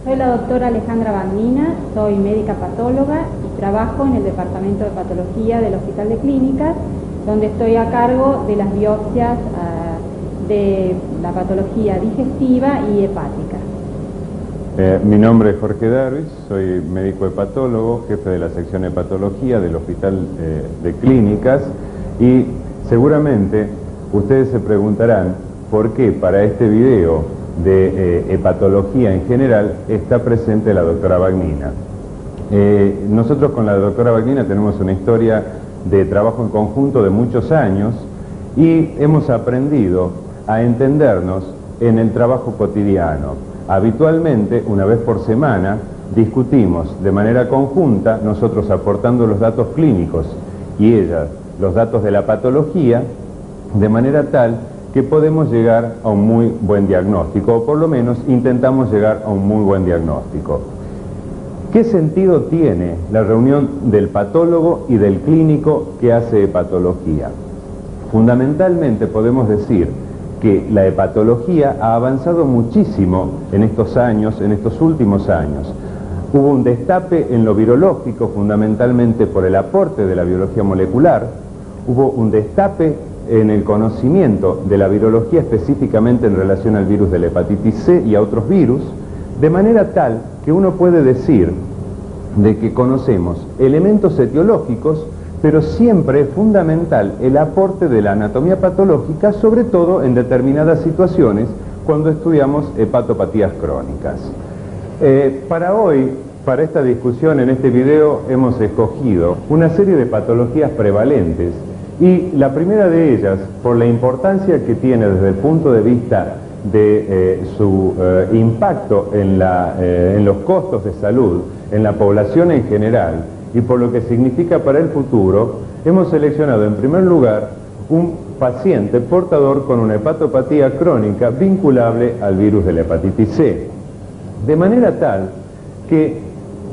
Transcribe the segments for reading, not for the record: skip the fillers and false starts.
Soy la doctora Alejandra Bagnina, soy médica patóloga y trabajo en el Departamento de Patología del Hospital de Clínicas, donde estoy a cargo de las biopsias de la patología digestiva y hepática. Mi nombre es Jorge Darvis, soy médico hepatólogo, jefe de la sección de patología del Hospital de Clínicas, y seguramente ustedes se preguntarán por qué para este video de hepatología en general está presente la doctora Bagnina. Nosotros con la doctora Bagnina tenemos una historia de trabajo en conjunto de muchos años y hemos aprendido a entendernos en el trabajo cotidiano. Habitualmente, una vez por semana, discutimos de manera conjunta, nosotros aportando los datos clínicos y ella los datos de la patología, de manera tal que podemos llegar a un muy buen diagnóstico, o por lo menos intentamos llegar a un muy buen diagnóstico. ¿Qué sentido tiene la reunión del patólogo y del clínico que hace hepatología? Fundamentalmente podemos decir que la hepatología ha avanzado muchísimo en estos años, en estos últimos años. Hubo un destape en lo virológico, fundamentalmente por el aporte de la biología molecular. Hubo un destape en el conocimiento de la virología específicamente en relación al virus de la hepatitis C y a otros virus, de manera tal que uno puede decir de que conocemos elementos etiológicos, pero siempre es fundamental el aporte de la anatomía patológica, sobre todo en determinadas situaciones cuando estudiamos hepatopatías crónicas. Para hoy, para esta discusión en este video, hemos escogido una serie de patologías prevalentes y la primera de ellas, por la importancia que tiene desde el punto de vista de su impacto en los costos de salud, en la población en general, y por lo que significa para el futuro, hemos seleccionado en primer lugar un paciente portador con una hepatopatía crónica vinculable al virus de la hepatitis C. De manera tal que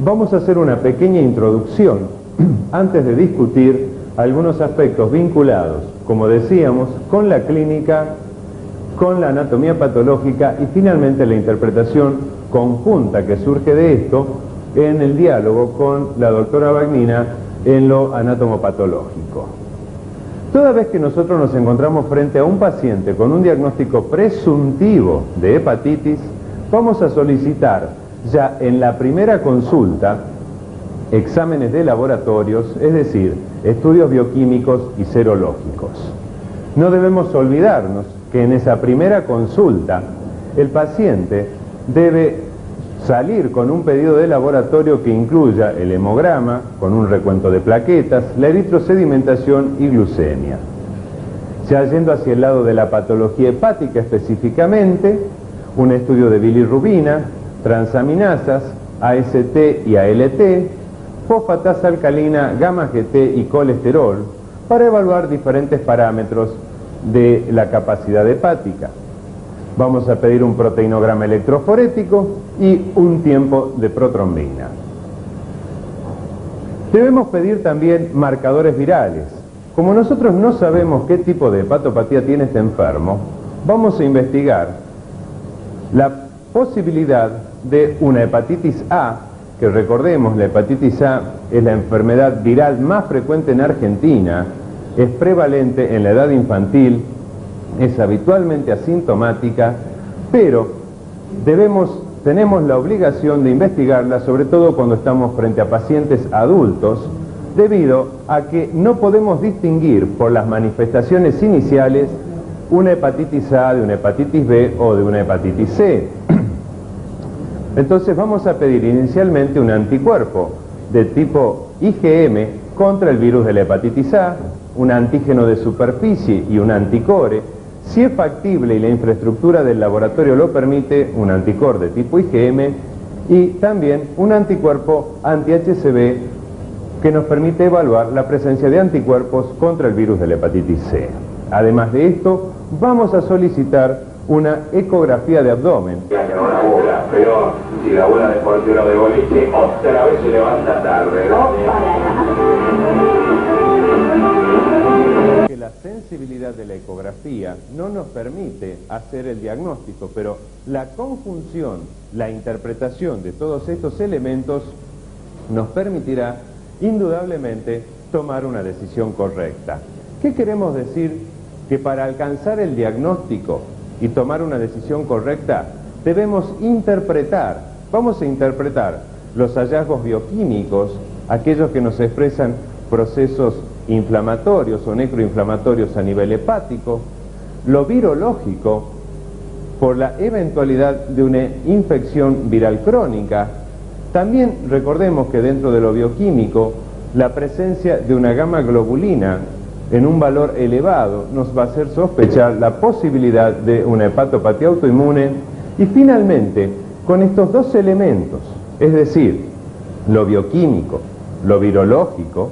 vamos a hacer una pequeña introducción antes de discutir algunos aspectos vinculados, como decíamos, con la clínica, con la anatomía patológica y finalmente la interpretación conjunta que surge de esto en el diálogo con la doctora Bagnina en lo anatomopatológico. Toda vez que nosotros nos encontramos frente a un paciente con un diagnóstico presuntivo de hepatitis, vamos a solicitar ya en la primera consulta exámenes de laboratorios, es decir, estudios bioquímicos y serológicos. No debemos olvidarnos que en esa primera consulta el paciente debe salir con un pedido de laboratorio que incluya el hemograma, con un recuento de plaquetas, la eritrosedimentación y glucemia. Ya yendo hacia el lado de la patología hepática específicamente, un estudio de bilirrubina, transaminasas, AST y ALT, fosfatasa alcalina, gamma GT y colesterol, para evaluar diferentes parámetros de la capacidad hepática. Vamos a pedir un proteinograma electroforético y un tiempo de protrombina. Debemos pedir también marcadores virales. Como nosotros no sabemos qué tipo de hepatopatía tiene este enfermo, vamos a investigar la posibilidad de una hepatitis A, que recordemos, la hepatitis A es la enfermedad viral más frecuente en Argentina, es prevalente en la edad infantil, es habitualmente asintomática, pero tenemos la obligación de investigarla, sobre todo cuando estamos frente a pacientes adultos, debido a que no podemos distinguir por las manifestaciones iniciales una hepatitis A de una hepatitis B o de una hepatitis C. Entonces vamos a pedir inicialmente un anticuerpo de tipo IgM contra el virus de la hepatitis A, un antígeno de superficie y un anticore. Si es factible y la infraestructura del laboratorio lo permite, un anticore de tipo IgM y también un anticuerpo anti-HCV que nos permite evaluar la presencia de anticuerpos contra el virus de la hepatitis C. Además de esto, vamos a solicitar una ecografía de abdomen. Pero si la bola de portero de boliche otra vez se levanta tarde, ¿no? Que las sensibilidad de la ecografía no nos permite hacer el diagnóstico, pero la conjunción, la interpretación de todos estos elementos nos permitirá indudablemente tomar una decisión correcta. ¿Qué queremos decir? Que para alcanzar el diagnóstico y tomar una decisión correcta debemos interpretar, vamos a interpretar los hallazgos bioquímicos, aquellos que nos expresan procesos inflamatorios o necroinflamatorios a nivel hepático, lo virológico por la eventualidad de una infección viral crónica. También recordemos que dentro de lo bioquímico la presencia de una gamma globulina en un valor elevado nos va a hacer sospechar la posibilidad de una hepatopatía autoinmune. Y finalmente, con estos dos elementos, es decir, lo bioquímico, lo virológico,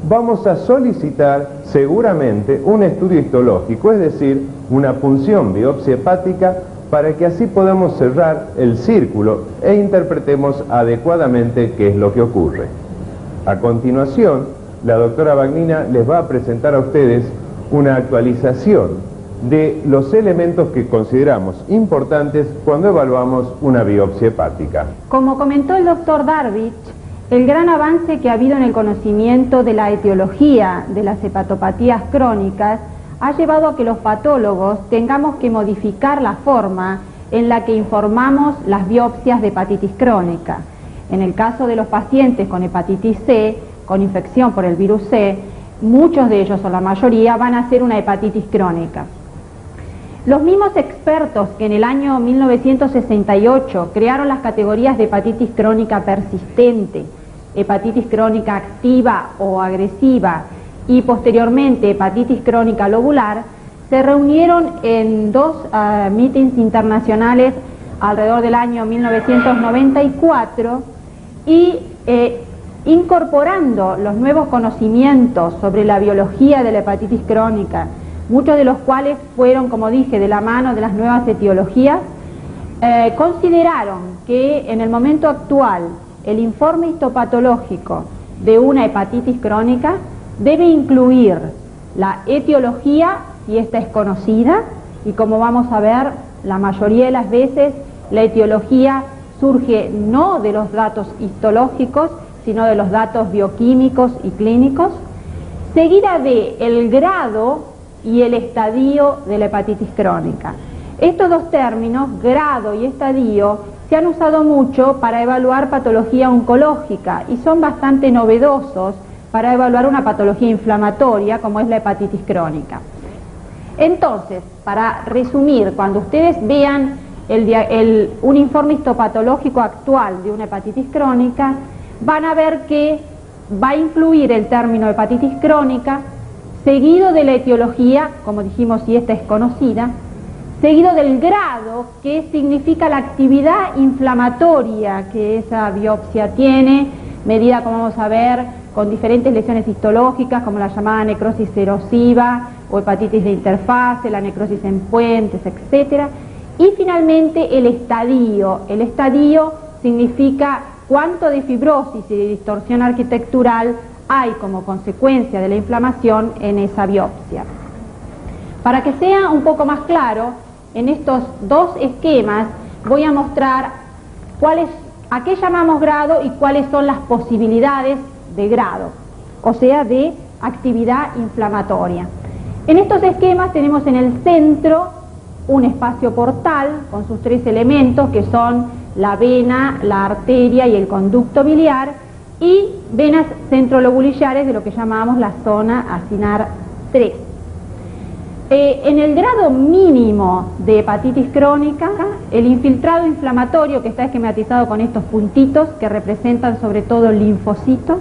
vamos a solicitar seguramente un estudio histológico, es decir, una punción biopsia hepática, para que así podamos cerrar el círculo e interpretemos adecuadamente qué es lo que ocurre. A continuación, la doctora Bagnina les va a presentar a ustedes una actualización de los elementos que consideramos importantes cuando evaluamos una biopsia hepática. Como comentó el doctor Darvich, el gran avance que ha habido en el conocimiento de la etiología de las hepatopatías crónicas ha llevado a que los patólogos tengamos que modificar la forma en la que informamos las biopsias de hepatitis crónica. En el caso de los pacientes con hepatitis C, con infección por el virus C, muchos de ellos o la mayoría van a ser una hepatitis crónica. Los mismos expertos que en el año 1968 crearon las categorías de hepatitis crónica persistente, hepatitis crónica activa o agresiva y posteriormente hepatitis crónica lobular, se reunieron en dos meetings internacionales alrededor del año 1994 y incorporando los nuevos conocimientos sobre la biología de la hepatitis crónica, muchos de los cuales fueron, como dije, de la mano de las nuevas etiologías, consideraron que en el momento actual el informe histopatológico de una hepatitis crónica debe incluir la etiología, si esta es conocida, y como vamos a ver, la mayoría de las veces la etiología surge no de los datos histológicos, sino de los datos bioquímicos y clínicos, seguida de el grado y el estadio de la hepatitis crónica. Estos dos términos, grado y estadio, se han usado mucho para evaluar patología oncológica y son bastante novedosos para evaluar una patología inflamatoria como es la hepatitis crónica. Entonces, para resumir, cuando ustedes vean un informe histopatológico actual de una hepatitis crónica, van a ver que va a incluir el término hepatitis crónica, seguido de la etiología, como dijimos, si esta es conocida, seguido del grado, que significa la actividad inflamatoria que esa biopsia tiene, medida, como vamos a ver, con diferentes lesiones histológicas, como la llamada necrosis erosiva o hepatitis de interfase, la necrosis en puentes, etc. Y finalmente el estadio. El estadio significa cuánto de fibrosis y de distorsión arquitectural hay como consecuencia de la inflamación en esa biopsia. Para que sea un poco más claro, en estos dos esquemas voy a mostrar a qué llamamos grado y cuáles son las posibilidades de grado, o sea, de actividad inflamatoria. En estos esquemas tenemos en el centro un espacio portal con sus tres elementos que son la vena, la arteria y el conducto biliar, y venas centrolobulillares de lo que llamamos la zona acinar 3. En el grado mínimo de hepatitis crónica, el infiltrado inflamatorio, que está esquematizado con estos puntitos que representan sobre todo linfocitos,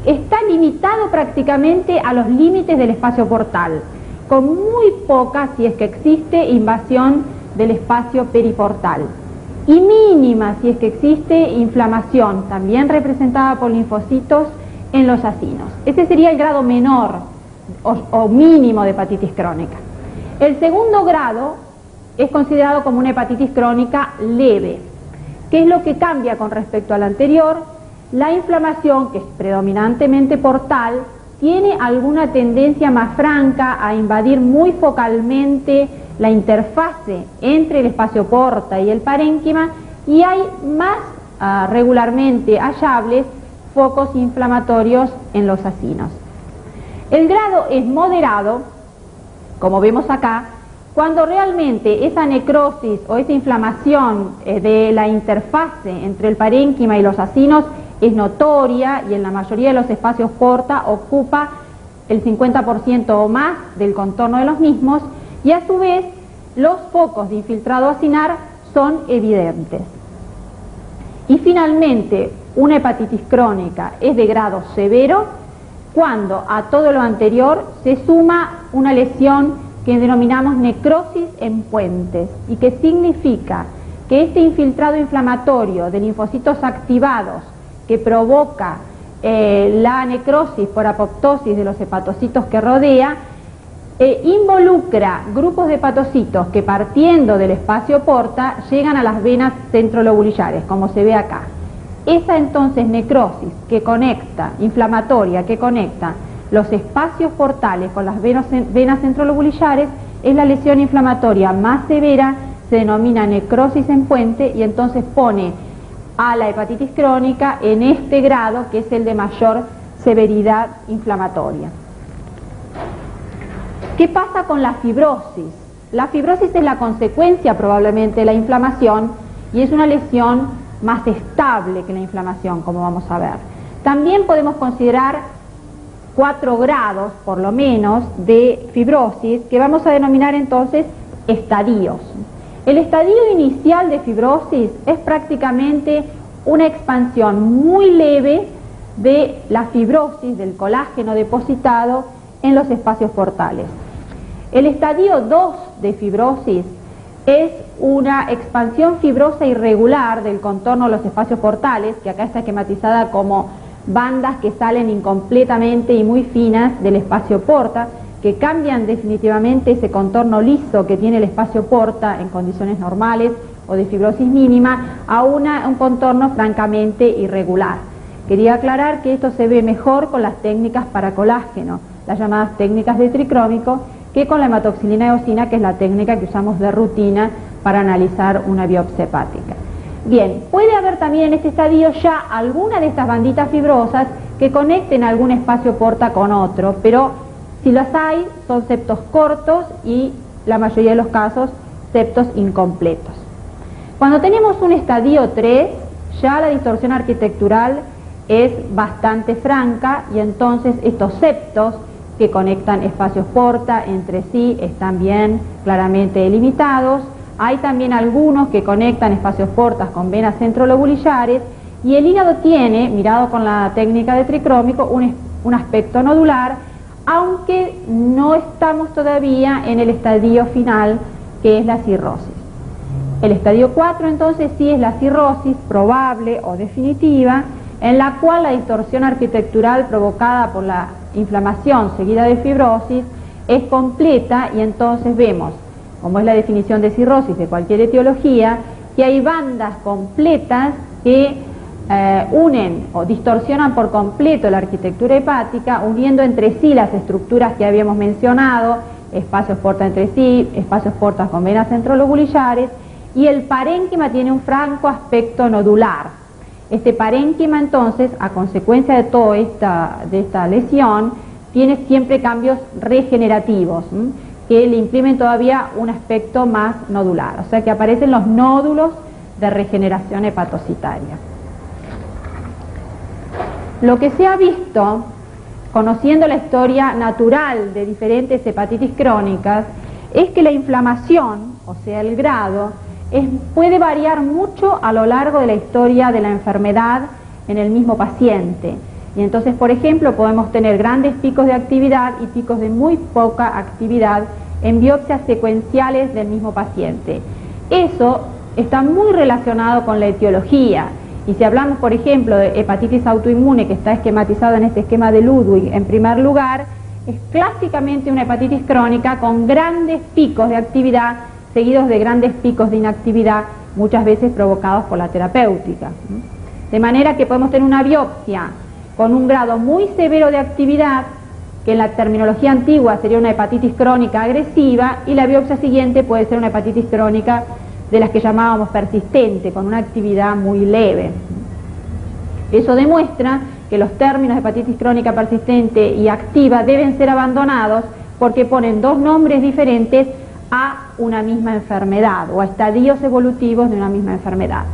está limitado prácticamente a los límites del espacio portal, con muy poca, si es que existe, invasión del espacio periportal, y mínima, si es que existe, inflamación, también representada por linfocitos, en los acinos. Ese sería el grado menor o mínimo de hepatitis crónica. El segundo grado es considerado como una hepatitis crónica leve. ¿Qué es lo que cambia con respecto al anterior? La inflamación, que es predominantemente portal, tiene alguna tendencia más franca a invadir muy focalmente la interfase entre el espacio porta y el parénquima, y hay más regularmente hallables focos inflamatorios en los acinos. El grado es moderado, como vemos acá, cuando realmente esa necrosis o esa inflamación de la interfase entre el parénquima y los acinos es notoria y en la mayoría de los espacios porta ocupa el 50% o más del contorno de los mismos, y a su vez los focos de infiltrado acinar son evidentes. Y finalmente, una hepatitis crónica es de grado severo cuando a todo lo anterior se suma una lesión que denominamos necrosis en puentes, y que significa que este infiltrado inflamatorio de linfocitos activados que provoca la necrosis por apoptosis de los hepatocitos que rodea, involucra grupos de hepatocitos que, partiendo del espacio porta, llegan a las venas centrolobulillares, como se ve acá. Esa entonces necrosis que conecta, inflamatoria, que conecta los espacios portales con las venas centrolobulillares, es la lesión inflamatoria más severa, se denomina necrosis en puente, y entonces pone a la hepatitis crónica en este grado, que es el de mayor severidad inflamatoria. ¿Qué pasa con la fibrosis? La fibrosis es la consecuencia probablemente de la inflamación y es una lesión más estable que la inflamación, como vamos a ver. También podemos considerar 4 grados, por lo menos, de fibrosis, que vamos a denominar entonces estadios. El estadio inicial de fibrosis es prácticamente una expansión muy leve de la fibrosis, del colágeno depositado en los espacios portales. El estadio 2 de fibrosis es una expansión fibrosa irregular del contorno de los espacios portales, que acá está esquematizada como bandas que salen incompletamente y muy finas del espacio porta, que cambian definitivamente ese contorno liso que tiene el espacio porta en condiciones normales o de fibrosis mínima a un contorno francamente irregular. Quería aclarar que esto se ve mejor con las técnicas para colágeno, las llamadas técnicas de tricrómico, que con la hematoxilina eosina, que es la técnica que usamos de rutina para analizar una biopsia hepática. Bien, puede haber también en este estadio ya alguna de estas banditas fibrosas que conecten algún espacio porta con otro, pero si las hay, son septos cortos y la mayoría de los casos septos incompletos. Cuando tenemos un estadio 3, ya la distorsión arquitectural es bastante franca, y entonces estos septos que conectan espacios porta entre sí están bien claramente delimitados. Hay también algunos que conectan espacios portas con venas centrolobulillares, y el hígado tiene, mirado con la técnica de tricrómico, un aspecto nodular, aunque no estamos todavía en el estadio final, que es la cirrosis. El estadio 4 entonces sí es la cirrosis probable o definitiva, en la cual la distorsión arquitectural provocada por la inflamación seguida de fibrosis es completa, y entonces vemos, como es la definición de cirrosis de cualquier etiología, que hay bandas completas que unen o distorsionan por completo la arquitectura hepática, uniendo entre sí las estructuras que habíamos mencionado, espacios porta entre sí, espacios portas con venas centrolobulillares, y el parénquima tiene un franco aspecto nodular. Este parénquima entonces, a consecuencia de toda esta lesión, tiene siempre cambios regenerativos, que le imprimen todavía un aspecto más nodular, o sea que aparecen los nódulos de regeneración hepatocitaria. Lo que se ha visto, conociendo la historia natural de diferentes hepatitis crónicas, es que la inflamación, o sea el grado, puede variar mucho a lo largo de la historia de la enfermedad en el mismo paciente. Y entonces, por ejemplo, podemos tener grandes picos de actividad y picos de muy poca actividad en biopsias secuenciales del mismo paciente. Eso está muy relacionado con la etiología. Y si hablamos, por ejemplo, de hepatitis autoinmune, que está esquematizado en este esquema de Ludwig en primer lugar, es clásicamente una hepatitis crónica con grandes picos de actividad seguidos de grandes picos de inactividad, muchas veces provocados por la terapéutica. De manera que podemos tener una biopsia con un grado muy severo de actividad, que en la terminología antigua sería una hepatitis crónica agresiva, y la biopsia siguiente puede ser una hepatitis crónica de las que llamábamos persistente, con una actividad muy leve. Eso demuestra que los términos de hepatitis crónica persistente y activa deben ser abandonados porque ponen dos nombres diferentes a una misma enfermedad o a estadios evolutivos de una misma enfermedad.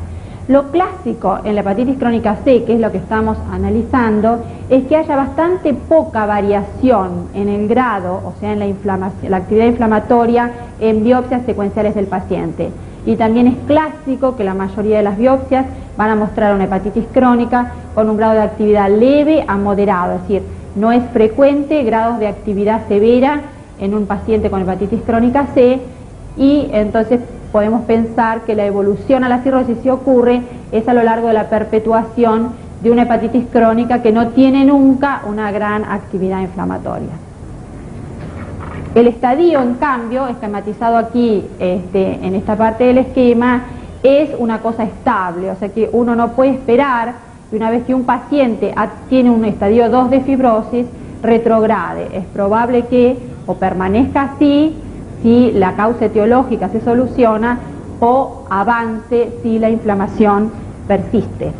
Lo clásico en la hepatitis crónica C, que es lo que estamos analizando, es que haya bastante poca variación en el grado, o sea, en la actividad inflamatoria en biopsias secuenciales del paciente. Y también es clásico que la mayoría de las biopsias van a mostrar una hepatitis crónica con un grado de actividad leve a moderado, es decir, no es frecuente grados de actividad severa en un paciente con hepatitis crónica C, y entonces podemos pensar que la evolución a la cirrosis, si ocurre, es a lo largo de la perpetuación de una hepatitis crónica que no tiene nunca una gran actividad inflamatoria. El estadio, en cambio, esquematizado aquí en esta parte del esquema, es una cosa estable, o sea que uno no puede esperar que una vez que un paciente tiene un estadio 2 de fibrosis, retrograde. Es probable que o permanezca así si la causa etiológica se soluciona, o avance si la inflamación persiste.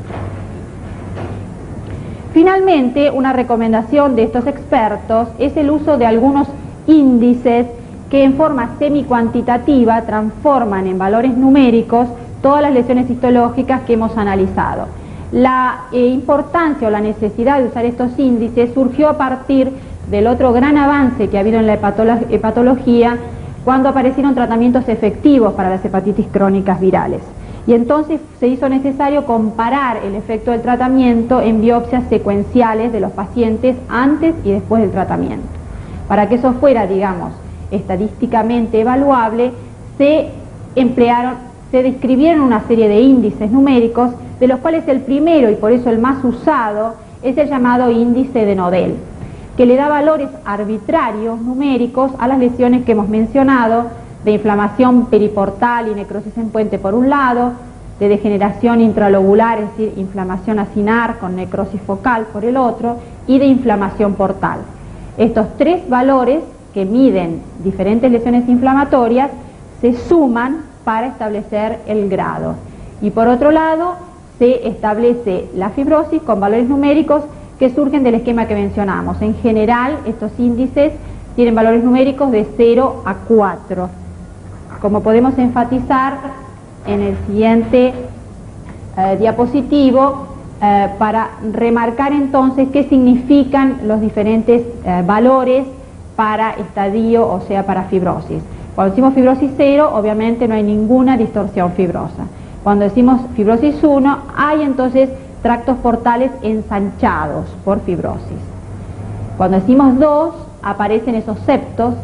Finalmente, una recomendación de estos expertos es el uso de algunos índices que en forma semi-cuantitativa transforman en valores numéricos todas las lesiones histológicas que hemos analizado. La importancia o la necesidad de usar estos índices surgió a partir del otro gran avance que ha habido en la hepatología, cuando aparecieron tratamientos efectivos para las hepatitis crónicas virales. Y entonces se hizo necesario comparar el efecto del tratamiento en biopsias secuenciales de los pacientes antes y después del tratamiento. Para que eso fuera, digamos, estadísticamente evaluable, se describieron una serie de índices numéricos, de los cuales el primero, y por eso el más usado, es el llamado índice de Nodel, que le da valores arbitrarios numéricos a las lesiones que hemos mencionado, de inflamación periportal y necrosis en puente por un lado, de degeneración intralobular, es decir, inflamación acinar con necrosis focal por el otro, y de inflamación portal. Estos tres valores que miden diferentes lesiones inflamatorias se suman para establecer el grado. Y por otro lado, se establece la fibrosis con valores numéricos que surgen del esquema que mencionamos. En general, estos índices tienen valores numéricos de 0 a 4. Como podemos enfatizar en el siguiente diapositivo, para remarcar entonces qué significan los diferentes valores para estadio, o sea, para fibrosis. Cuando decimos fibrosis 0, obviamente no hay ninguna distorsión fibrosa. Cuando decimos fibrosis 1, hay entonces tractos portales ensanchados por fibrosis. Cuando decimos 2, aparecen esos septos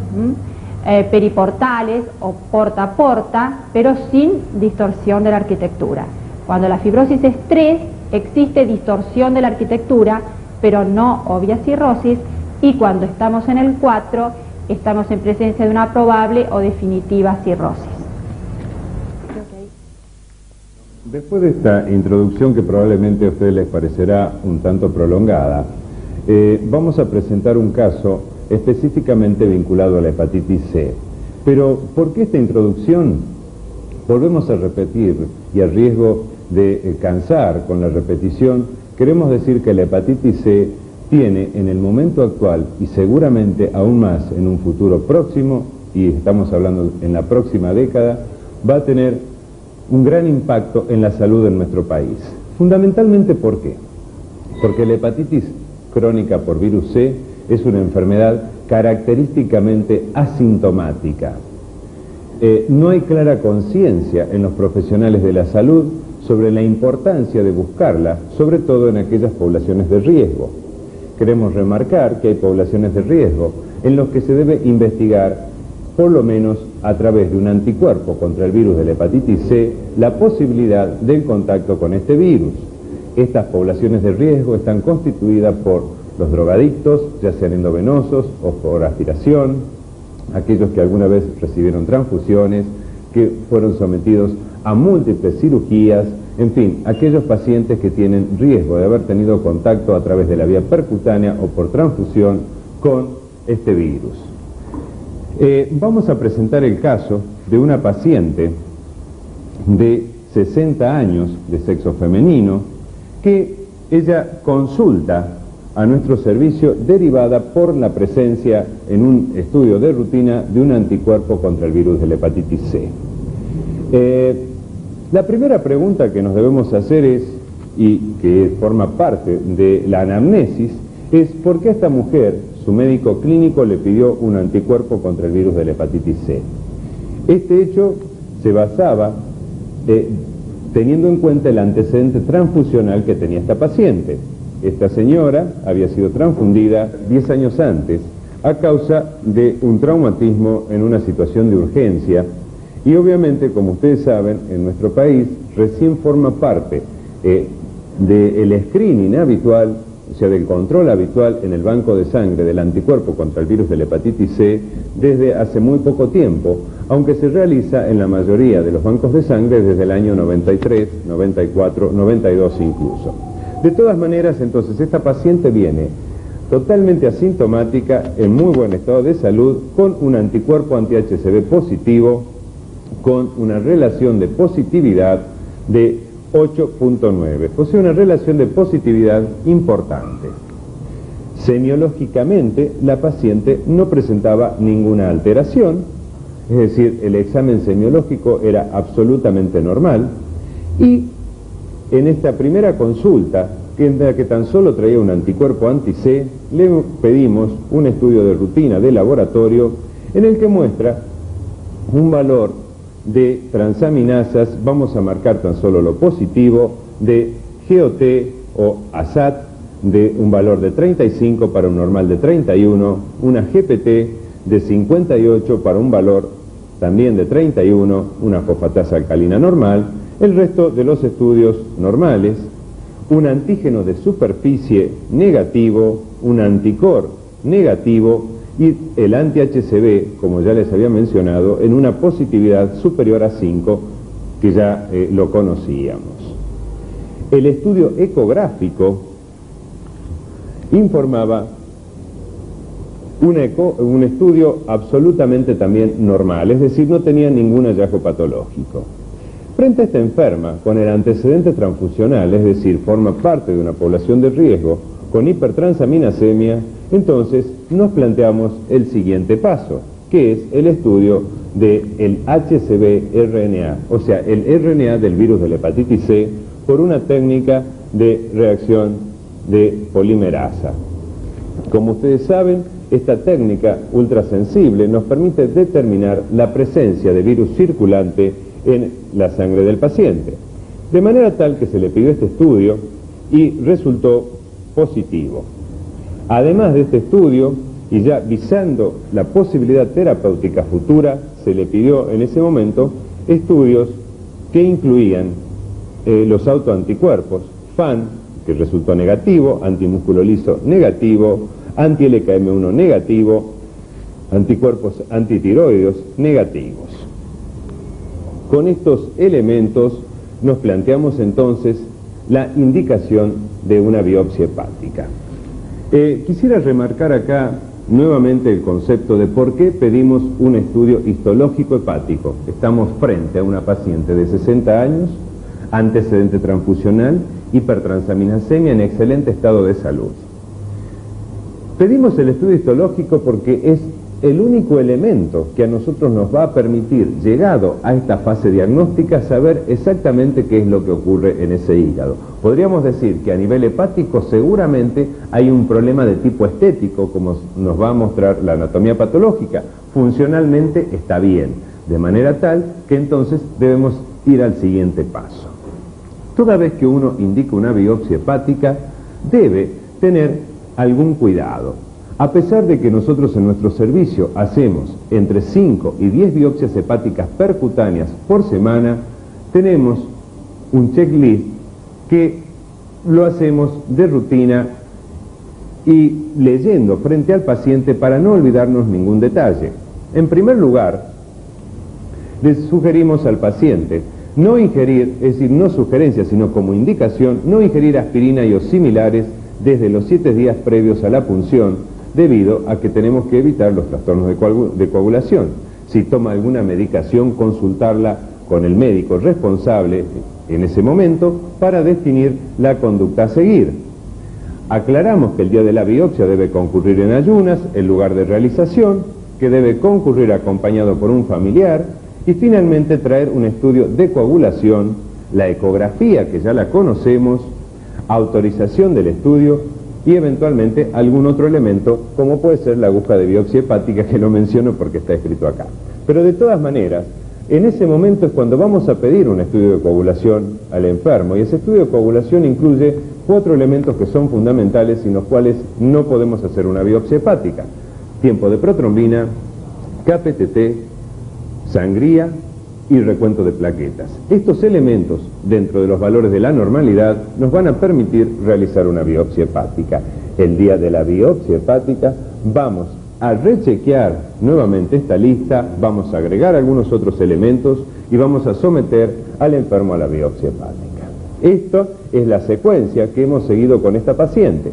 periportales o porta a porta, pero sin distorsión de la arquitectura. Cuando la fibrosis es 3, existe distorsión de la arquitectura, pero no obvia cirrosis, y cuando estamos en el 4, estamos en presencia de una probable o definitiva cirrosis. Después de esta introducción, que probablemente a ustedes les parecerá un tanto prolongada, vamos a presentar un caso específicamente vinculado a la hepatitis C. Pero, ¿por qué esta introducción? Volvemos a repetir, y a riesgo de cansar con la repetición, queremos decir que la hepatitis C tiene en el momento actual, y seguramente aún más en un futuro próximo, y estamos hablando en la próxima década, va a tener un gran impacto en la salud en nuestro país. Fundamentalmente, ¿por qué? Porque la hepatitis crónica por virus C es una enfermedad característicamente asintomática. No hay clara conciencia en los profesionales de la salud sobre la importancia de buscarla, sobre todo en aquellas poblaciones de riesgo. Queremos remarcar que hay poblaciones de riesgo en los que se debe investigar, por lo menos a través de un anticuerpo contra el virus de la hepatitis C, la posibilidad del contacto con este virus. Estas poblaciones de riesgo están constituidas por los drogadictos, ya sean endovenosos o por aspiración, aquellos que alguna vez recibieron transfusiones, que fueron sometidos a múltiples cirugías, en fin, aquellos pacientes que tienen riesgo de haber tenido contacto a través de la vía percutánea o por transfusión con este virus. Vamos a presentar el caso de una paciente de 60 años de sexo femenino que ella consulta a nuestro servicio derivada por la presencia en un estudio de rutina de un anticuerpo contra el virus de la hepatitis C. La primera pregunta que nos debemos hacer es, y que forma parte de la anamnesis, es ¿por qué a esta mujer su médico clínico le pidió un anticuerpo contra el virus de la hepatitis C? Este hecho se basaba teniendo en cuenta el antecedente transfusional que tenía esta paciente. Esta señora había sido transfundida 10 años antes a causa de un traumatismo en una situación de urgencia y obviamente, como ustedes saben, en nuestro país recién forma parte del screening habitual, o sea, del control habitual en el banco de sangre del anticuerpo contra el virus de la hepatitis C desde hace muy poco tiempo, aunque se realiza en la mayoría de los bancos de sangre desde el año 93, 94, 92 incluso. De todas maneras, entonces, esta paciente viene totalmente asintomática, en muy buen estado de salud, con un anticuerpo anti-HCV positivo, con una relación de positividad de 8.9, o sea, una relación de positividad importante. Semiológicamente, la paciente no presentaba ninguna alteración, es decir, el examen semiológico era absolutamente normal, y en esta primera consulta, en la que tan solo traía un anticuerpo anti-C, le pedimos un estudio de rutina de laboratorio en el que muestra un valor de transaminasas, vamos a marcar tan solo lo positivo, de GOT o ASAT de un valor de 35 para un normal de 31, una GPT de 58 para un valor también de 31, una fosfatasa alcalina normal, el resto de los estudios normales, un antígeno de superficie negativo, un anticor negativo y el anti-HCV, como ya les había mencionado, en una positividad superior a 5, que ya lo conocíamos. El estudio ecográfico informaba un estudio absolutamente también normal, es decir, no tenía ningún hallazgo patológico. Frente a esta enferma, con el antecedente transfusional, es decir, forma parte de una población de riesgo, con hipertransaminasemia, entonces nos planteamos el siguiente paso, que es el estudio del HCV-RNA, o sea, el RNA del virus de la hepatitis C, por una técnica de reacción de polimerasa. Como ustedes saben, esta técnica ultrasensible nos permite determinar la presencia de virus circulante en la sangre del paciente, de manera tal que se le pidió este estudio y resultó positivo. Además de este estudio, y ya visando la posibilidad terapéutica futura, se le pidió en ese momento estudios que incluían los autoanticuerpos, FAN, que resultó negativo, antimusculo liso negativo, anti-LKM1 negativo, anticuerpos antitiroideos negativos. Con estos elementos nos planteamos entonces la indicación de una biopsia hepática. Quisiera remarcar acá nuevamente el concepto de por qué pedimos un estudio histológico hepático. Estamos frente a una paciente de 60 años, antecedente transfusional, hipertransaminasemia en excelente estado de salud. Pedimos el estudio histológico porque es el único elemento que a nosotros nos va a permitir, llegado a esta fase diagnóstica, saber exactamente qué es lo que ocurre en ese hígado. Podríamos decir que a nivel hepático seguramente hay un problema de tipo estético, como nos va a mostrar la anatomía patológica. Funcionalmente está bien, de manera tal que entonces debemos ir al siguiente paso. Toda vez que uno indica una biopsia hepática, debe tener algún cuidado. A pesar de que nosotros en nuestro servicio hacemos entre 5 y 10 biopsias hepáticas percutáneas por semana, tenemos un checklist que lo hacemos de rutina y leyendo frente al paciente para no olvidarnos ningún detalle. En primer lugar, les sugerimos al paciente no ingerir, es decir, no sugerencia, sino como indicación, no ingerir aspirina y o similares desde los 7 días previos a la punción, debido a que tenemos que evitar los trastornos de coagulación. Si toma alguna medicación, consultarla con el médico responsable en ese momento para definir la conducta a seguir. Aclaramos que el día de la biopsia debe concurrir en ayunas, el lugar de realización, que debe concurrir acompañado por un familiar y finalmente traer un estudio de coagulación, la ecografía que ya la conocemos, autorización del estudio y eventualmente algún otro elemento como puede ser la aguja de biopsia hepática, que lo menciono porque está escrito acá. Pero de todas maneras, en ese momento es cuando vamos a pedir un estudio de coagulación al enfermo, y ese estudio de coagulación incluye 4 elementos que son fundamentales sin los cuales no podemos hacer una biopsia hepática: tiempo de protrombina, KPTT, sangría y recuento de plaquetas. Estos elementos, dentro de los valores de la normalidad, nos van a permitir realizar una biopsia hepática. El día de la biopsia hepática vamos a rechequear nuevamente esta lista, vamos a agregar algunos otros elementos y vamos a someter al enfermo a la biopsia hepática. Esta es la secuencia que hemos seguido con esta paciente.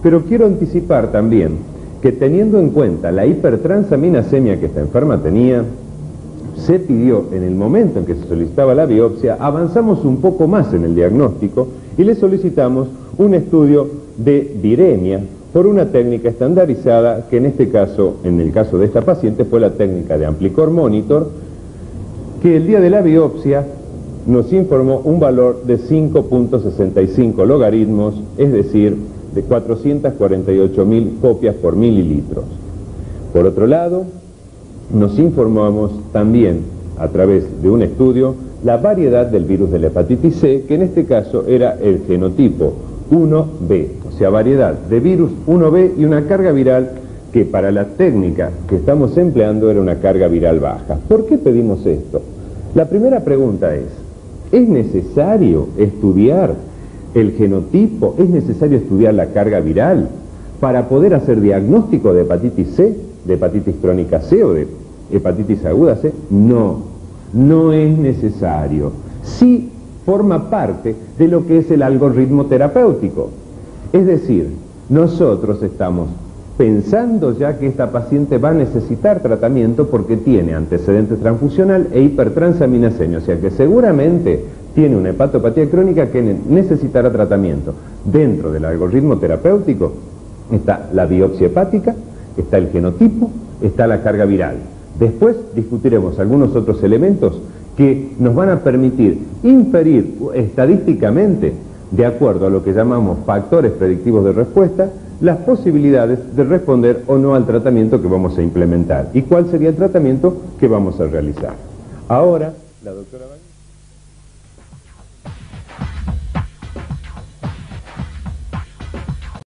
Pero quiero anticipar también que, teniendo en cuenta la hipertransaminasemia que esta enferma tenía, se pidió en el momento en que se solicitaba la biopsia, avanzamos un poco más en el diagnóstico y le solicitamos un estudio de viremia por una técnica estandarizada que en este caso, en el caso de esta paciente, fue la técnica de Amplicor Monitor, que el día de la biopsia nos informó un valor de 5.65 logaritmos, es decir, de 448.000 copias por mililitros. Por otro lado, nos informamos también, a través de un estudio, la variedad del virus de la hepatitis C, que en este caso era el genotipo 1B, o sea, variedad de virus 1B y una carga viral que para la técnica que estamos empleando era una carga viral baja. ¿Por qué pedimos esto? La primera pregunta ¿es necesario estudiar el genotipo? ¿Es necesario estudiar la carga viral para poder hacer diagnóstico de hepatitis C, de hepatitis crónica C o de hepatitis aguda C? No, no es necesario. Sí forma parte de lo que es el algoritmo terapéutico. Es decir, nosotros estamos pensando ya que esta paciente va a necesitar tratamiento porque tiene antecedente transfusional e hipertransaminasemia, o sea que seguramente tiene una hepatopatía crónica que necesitará tratamiento. Dentro del algoritmo terapéutico está la biopsia hepática, está el genotipo, está la carga viral. Después discutiremos algunos otros elementos que nos van a permitir inferir estadísticamente, de acuerdo a lo que llamamos factores predictivos de respuesta, las posibilidades de responder o no al tratamiento que vamos a implementar y cuál sería el tratamiento que vamos a realizar. Ahora, la doctora